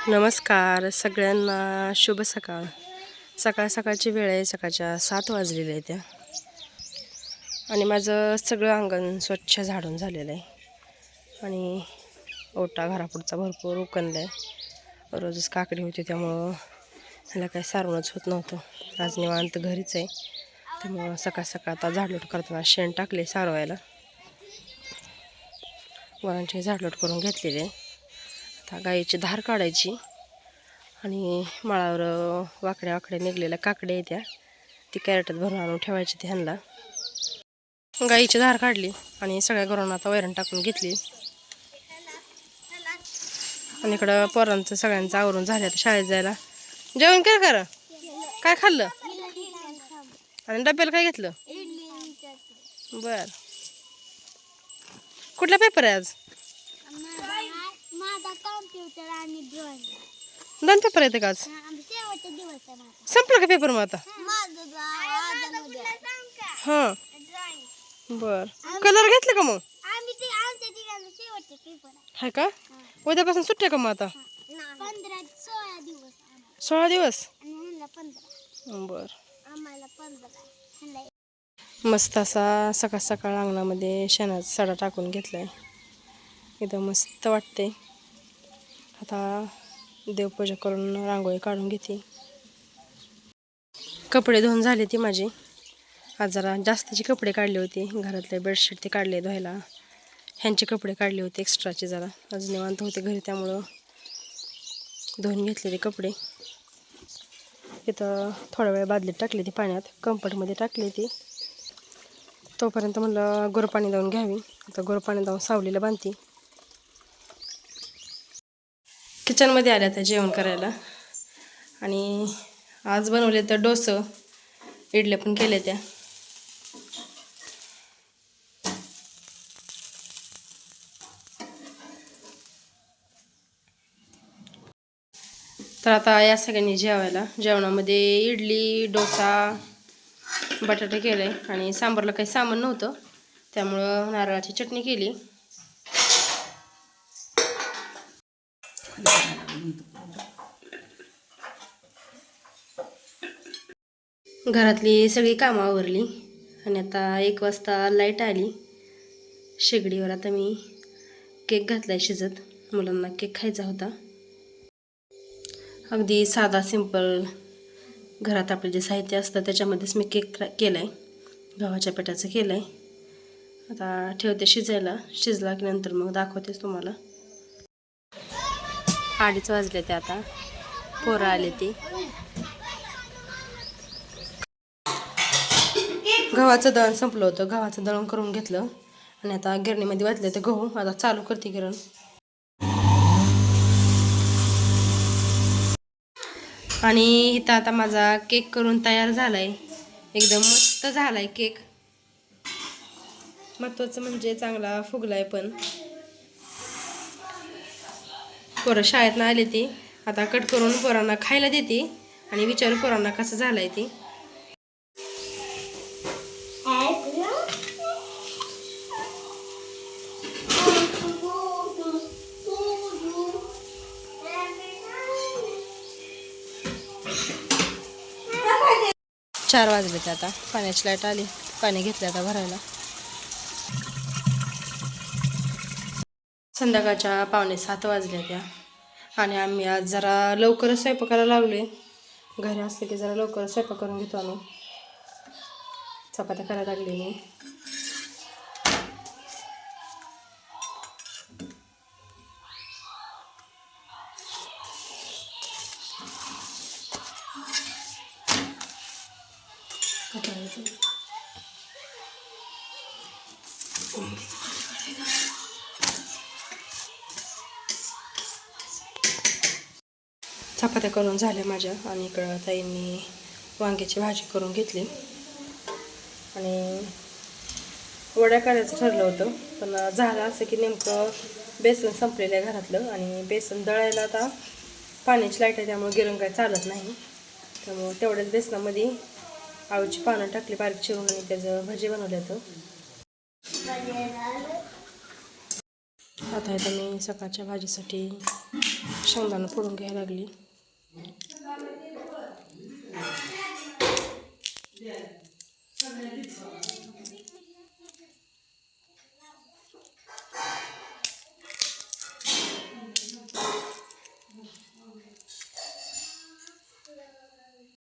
नमस्कार सगळ्यांना, शुभ सकाळ. सकाळची वेळ आहे, सकाळच्या 7 वाजलेल्या आहेत त्या. आणि माझं सगळं अंगण स्वच्छ झाडून झालेलं आहे आणि ओटा घरापुढचा भरपूर उकनला आहे. रोजच काकडी होती त्यामुळं ह्याला काही सारवणच होत नव्हतं. आज निवांत घरीच आहे त्यामुळं सकाळ आता झाडलोट करताना शेण टाकले सारवायला. वरांची झाडलोट करून घेतलेली आहे. आता गाईची धार काढायची आणि माळावर वाकड्या निघलेल्या काकड्या येत्या ती कॅरेटात भरून आणून ठेवायची ते ह्यांना. गाईची धार काढली आणि सगळ्या घरून आता वैरण टाकून घेतली. आणि इकडं पोरांचं सगळ्यांचं आवरून झालं आता शाळेत जायला. जेवण काय खाल्लं आणि डब्याला काय घेतलं? बर. कुठला पेपर आहे आज? दोन पेपर येते का आज? संपला का पेपर मग आता? हां बर. कलर घेतले का मग? आहे का? उद्यापासून सुट्ट्या का मग आता? 16 दिवस. बर. मस्त असा सकाळ अंगणामध्ये शेणाचा सडा टाकून घेतलाय. एकदम मस्त वाटते. आता देवपूजा करून रांगोळी काढून घेते. कपडे धुवून झाले ती माझी. आज जरा जास्तीचे कपडे काढले होते. घरातले बेडशीट ते काढले धुवायला. ह्यांचे कपडे काढले होते एक्स्ट्राचे. जरा आज निवांत होते घरी त्यामुळं धुवून घेतलेले कपडे. इथं थोडा वेळ बादलीत टाकले ते पाण्यात, कम्फर्टमध्ये टाकले ते. तोपर्यंत म्हणलं गोरपाणी लावून घ्यावी. आता गोरपाणी लावून सावलीला बांधते. किचनमध्ये आल्या त्या जेवण करायला आणि आज बनवले तर डोसं, इडल्या पण केल्या त्या. तर आता या सगळ्यांनी जेवायला. जेवणामध्ये इडली, डोसा, बटाटे केले आणि सांबारला काही सामान नव्हतं त्यामुळं नारळाची चटणी केली. घरातली सगळी कामं आवरली आणि आता 1 वाजता लाईट आली. शेगडीवर आता मी केक घातलाय शिजत. मुलांना केक खायचा होता. अगदी साधा सिंपल घरात आपले जे साहित्य असतं त्याच्यामध्येच मी केक केलाय. गव्हाच्या पिठाचं केलंय. आता ठेवते शिजायला. शिजला की नंतर मग दाखवतेच तुम्हाला. 2:30 वाजले ते आता. पोरं आले ती. गव्हाचं दळण संपलं होतं. गव्हाचं दळण करून घेतलं आणि आता गिरणीमध्ये वाटले ते गहू. आता चालू करते गिरण. आणि इथं आता माझा केक करून तयार झालाय. एकदम मस्त झालाय केक. महत्वाचं म्हणजे चांगला फुगलाय पण. पोरं शाळेतनं आले ती. आता कट करून पोरांना खायला देते आणि विचारू पोरांना कसं झालंय ते. चार वाजले ते आता. पाण्याची लाईट आली. पाणी घेतलं आता भरायला. संध्याकाळच्या 6:45 वाजल्या त्या आणि आम्ही आज जरा लवकरच स्वयंपाकाला लावले. घरी असले की जरा लवकर स्वयंपाक करून घेतो आम्ही. चपात्या करायला लागले मी. चपात्या करून झाल्या माझ्या आणि इकडं ताईंनी वांग्याची भाजी करून घेतली आणि वड्या करायचं ठरलं होतं. पण झालं असं की नेमकं बेसन संपलेलं आहे घरातलं आणि बेसन दळायला आता पाण्याची लाईट आहे त्यामुळे गिरण काय चालत नाही. त्यामुळं तेवढ्याच बेसनामध्ये आळूची पानं टाकली बारीक चिरून आणि त्याचं भजी बनवलं होतं. आता इथं मी सकाळच्या भाजीसाठी शेंगदाणं फोडून घ्यायला लागली.